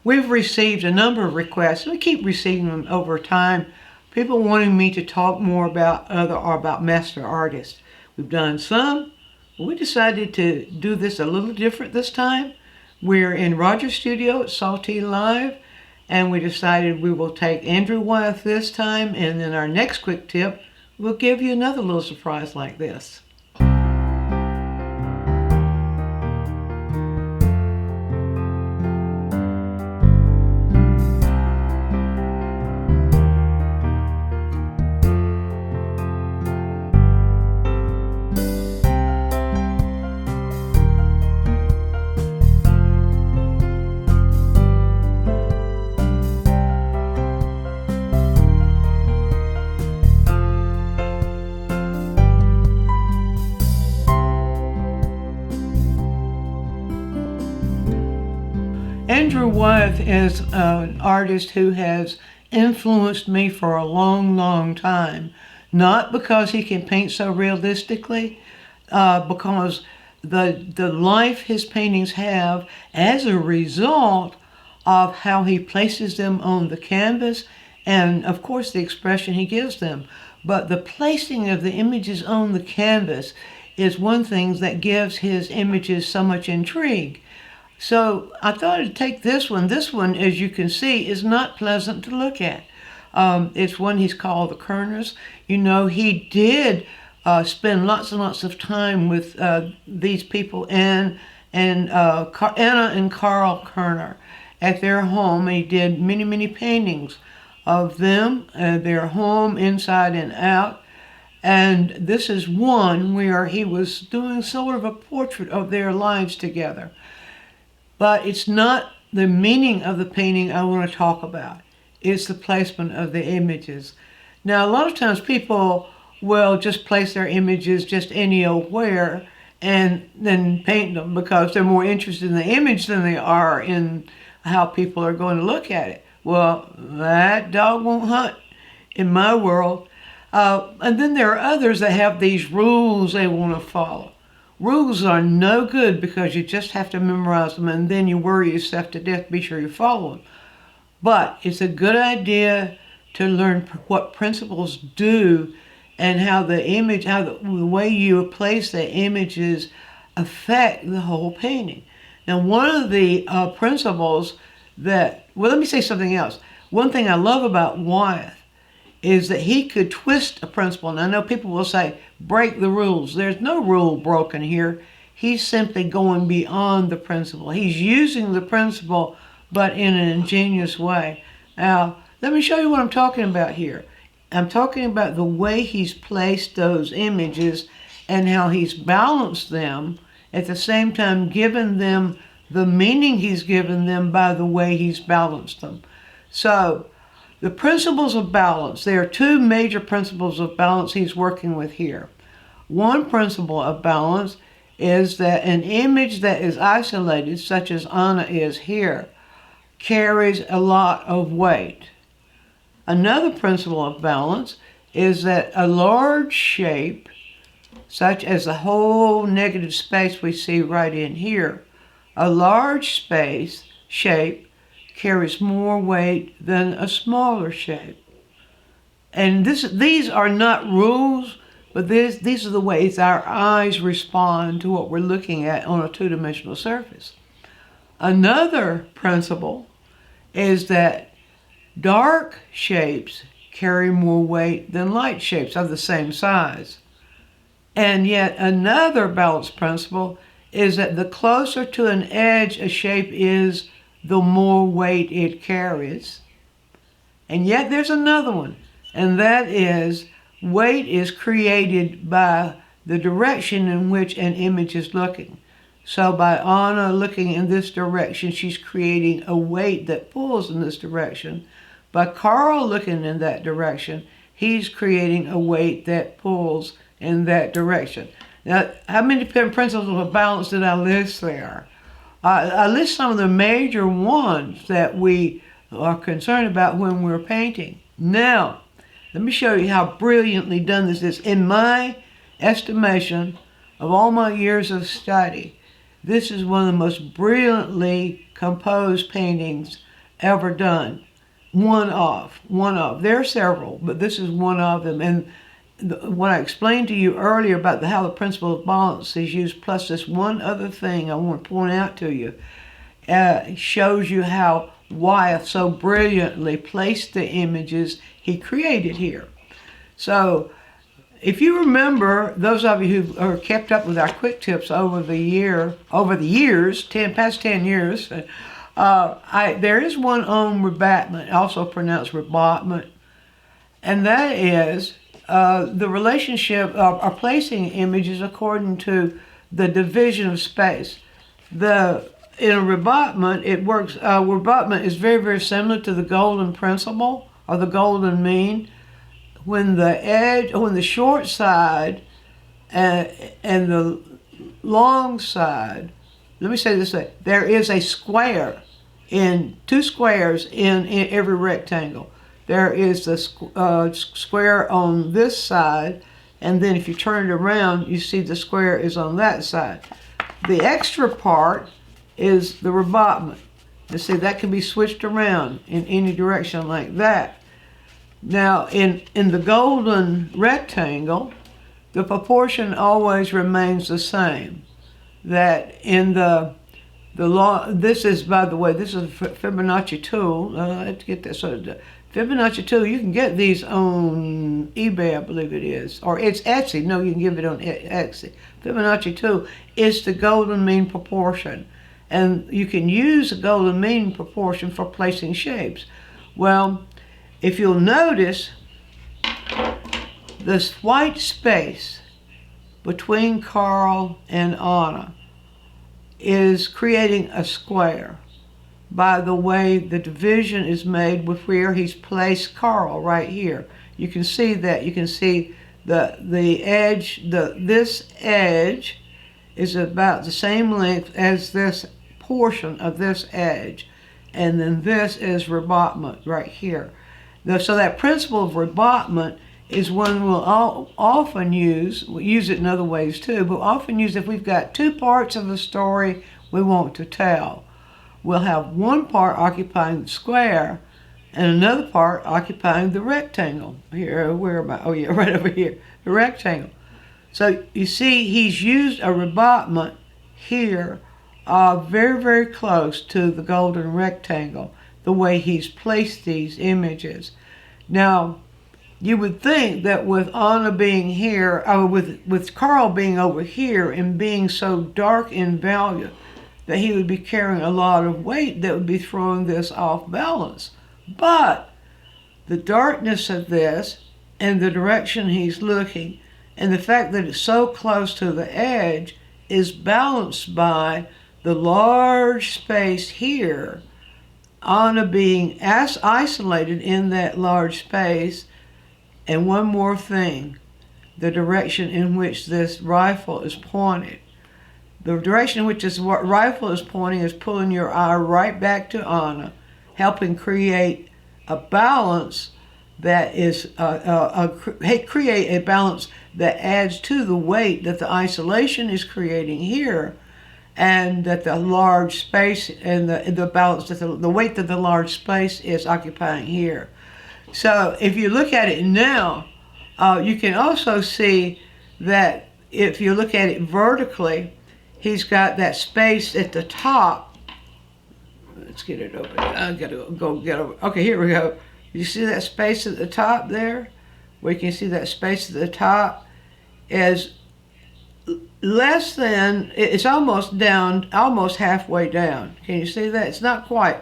we've received a number of requests. We keep receiving them over time. People wanting me to talk more about master artists. We've done some. We decided to do this a little different this time. We're in Roger's studio at Salty Live, and we decided we will take Andrew Wyeth this time, and then our next quick tip, we'll give you another little surprise like this. Andrew Wyeth is an artist who has influenced me for a long, long time. Not because he can paint so realistically, because the life his paintings have as a result of how he places them on the canvas and, of course, the expression he gives them. But the placing of the images on the canvas is one thing that gives his images so much intrigue. So I thought I'd take this one. This one, as you can see, is not pleasant to look at. It's one he's called the Kerners. You know, he did spend lots and lots of time with these people, Anna and Carl Kerner, at their home. He did many, many paintings of them, their home inside and out. And this is one where he was doing sort of a portrait of their lives together. But it's not the meaning of the painting I want to talk about. It's the placement of the images. Now, a lot of times people will just place their images just anywhere and then paint them because they're more interested in the image than they are in how people are going to look at it. Well, that dog won't hunt in my world. And then there are others that have these rules they want to follow. Rules are no good because you just have to memorize them and then you worry yourself to death to be sure you follow them. But it's a good idea to learn what principles do and how the way you place the images affect the whole painting. Now, one of the principles let me say something else. One thing I love about Wyeth is that he could twist a principle. And I know people will say, break the rules. There's no rule broken here. He's simply going beyond the principle. He's using the principle, but in an ingenious way. Now, let me show you what I'm talking about here. I'm talking about the way he's placed those images and how he's balanced them, at the same time given them the meaning he's given them by the way he's balanced them. So, the principles of balance, there are two major principles of balance he's working with here. One principle of balance is that an image that is isolated, such as Anna is here, carries a lot of weight. Another principle of balance is that a large shape, such as the whole negative space we see right in here, a large shape carries more weight than a smaller shape. And these are not rules, but these are the ways our eyes respond to what we're looking at on a two-dimensional surface. Another principle is that dark shapes carry more weight than light shapes of the same size. And yet another balance principle is that the closer to an edge a shape is, the more weight it carries. And yet there's another one, and that is weight is created by the direction in which an image is looking. So by Anna looking in this direction, she's creating a weight that pulls in this direction. By Carl looking in that direction, he's creating a weight that pulls in that direction. Now, how many principles of balance did I list there? I list some of the major ones that we are concerned about when we're painting. Now, let me show you how brilliantly done this is. In my estimation of all my years of study, this is one of the most brilliantly composed paintings ever done. One of. There are several, but this is one of them. And what I explained to you earlier about how the principle of balance is used, plus this one other thing I want to point out to you, shows you how Wyeth so brilliantly placed the images he created here. So if you remember, those of you who are kept up with our quick tips over the years, past 10 years, there is one on rebatment, also pronounced rebatment, and that is the relationship of placing images according to the division of space. In a rebatment, it works. Rebatment is very, very similar to the golden principle or the golden mean. When the short side and the long side, let me say this way, there is a square two squares in every rectangle. There is a square on this side, and then if you turn it around, you see the square is on that side. The extra part is the rebatment. You see, that can be switched around in any direction like that. Now, in the golden rectangle, the proportion always remains the same. That in this is, by the way, this is a Fibonacci tool. I have to get that. So the Fibonacci tool, you can get these on eBay, I believe it is. Or it's Etsy. No, you can get it on Etsy. Fibonacci tool is the golden mean proportion. And you can use the golden mean proportion for placing shapes. Well, if you'll notice, this white space between Carl and Anna is creating a square by the way the division is made with where he's placed Carl right here. You can see that. You can see the edge, this edge is about the same length as this portion of this edge. And then this is rebatment right here. So that principle of rebatment is one we'll often use. We'll use it in other ways too, but often use if we've got two parts of the story we want to tell. We'll have one part occupying the square and another part occupying the rectangle. Here, where am I? Oh yeah, right over here, the rectangle. So you see he's used a rebatment here very, very close to the golden rectangle, the way he's placed these images. Now, you would think that with Anna being here, with Carl being over here and being so dark in value, that he would be carrying a lot of weight that would be throwing this off balance. But the darkness of this and the direction he's looking and the fact that it's so close to the edge is balanced by the large space here, Anna being isolated in that large space. And one more thing, the direction in which this rifle is pointed. The direction in which this rifle is pointing is pulling your eye right back to Anna, helping create a balance that is, create a balance that adds to the weight that the isolation is creating here, and that the large space and the balance, that the weight that the large space is occupying here. So if you look at it now, you can also see that if you look at it vertically, he's got that space at the top. Let's get it over. I've got to go get over. Okay, here we go. You see that space at the top there? Where you can see that space at the top is less than, it's almost down, almost halfway down. Can you see that? It's not quite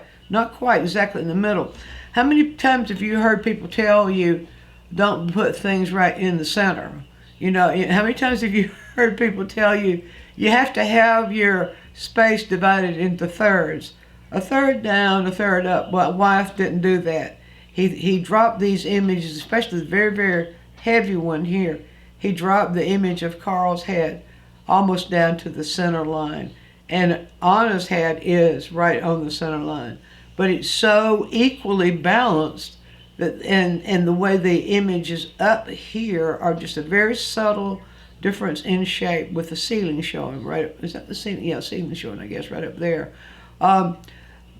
exactly in the middle. How many times have you heard people tell you, don't put things right in the center? You know, how many times have you heard people tell you, you have to have your space divided into thirds? A third down, a third up. Well, Wyeth didn't do that. He dropped these images, especially the very, very heavy one here. He dropped the image of Carl's head almost down to the center line. And Anna's head is right on the center line. But it's so equally balanced that, and the way the images up here are just a very subtle difference in shape with the ceiling showing right. Is that the ceiling? Yeah, ceiling showing, I guess, right up there.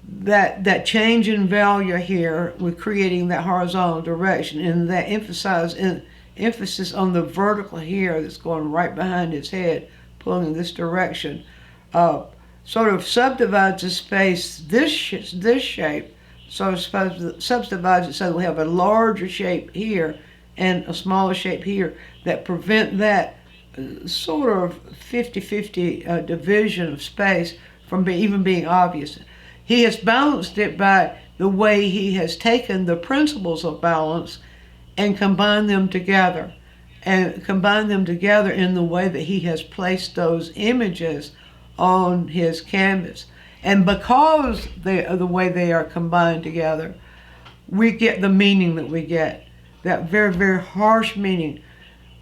that change in value here with creating that horizontal direction, and that emphasis on the vertical here that's going right behind his head, pulling in this direction, sort of subdivides the space. This shape sort of subdivides it so that we have a larger shape here and a smaller shape here that prevent that sort of 50-50 division of space from even being obvious. He has balanced it by the way he has taken the principles of balance and combined them together. And combined them together in the way that he has placed those images on his canvas. And because the way they are combined together, we get the meaning that we get. That very, very harsh meaning.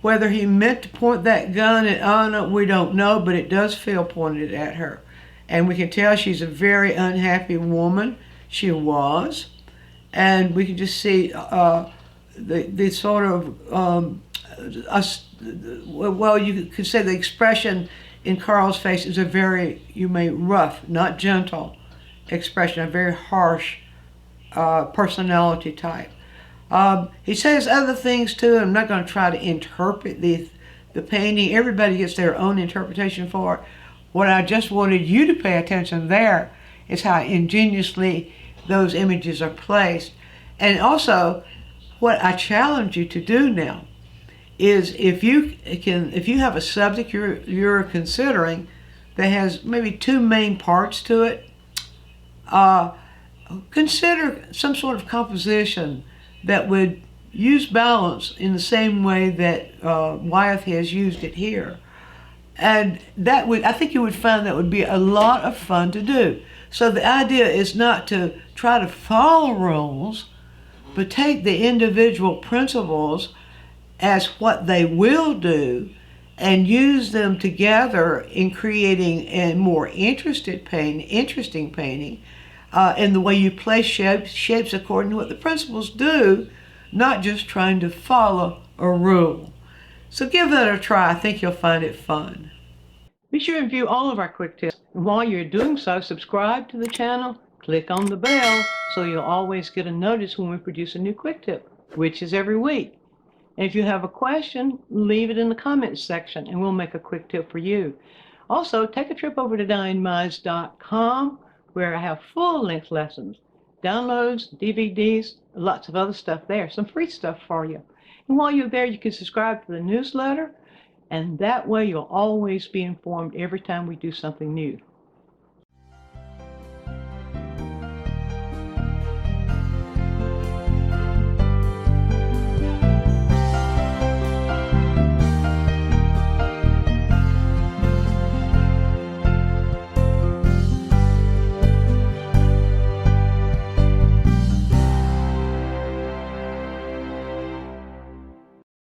Whether he meant to point that gun at Anna, we don't know, but it does feel pointed at her. And we can tell she's a very unhappy woman. She was. And we can just see the sort of, well, you could say the expression in Carl's face is a very, you may, rough, not gentle expression, a very harsh personality type. He says other things too. I'm not going to try to interpret the painting. Everybody gets their own interpretation for it. What I just wanted you to pay attention there is how ingeniously those images are placed. And also, what I challenge you to do now is if you have a subject you're considering that has maybe two main parts to it, consider some sort of composition that would use balance in the same way that Wyeth has used it here. And that would, I think you would find that would be a lot of fun to do. So the idea is not to try to follow rules, but take the individual principles as what they will do and use them together in creating a more interesting painting, in the way you place shapes according to what the principles do, not just trying to follow a rule. So give that a try. I think you'll find it fun. Be sure and view all of our quick tips. And while you're doing so, subscribe to the channel, click on the bell so you'll always get a notice when we produce a new quick tip, which is every week. And if you have a question, leave it in the comments section and we'll make a quick tip for you. Also, take a trip over to DianneMize.com where I have full-length lessons, downloads, DVDs, lots of other stuff there, some free stuff for you. And while you're there, you can subscribe to the newsletter, and that way you'll always be informed every time we do something new.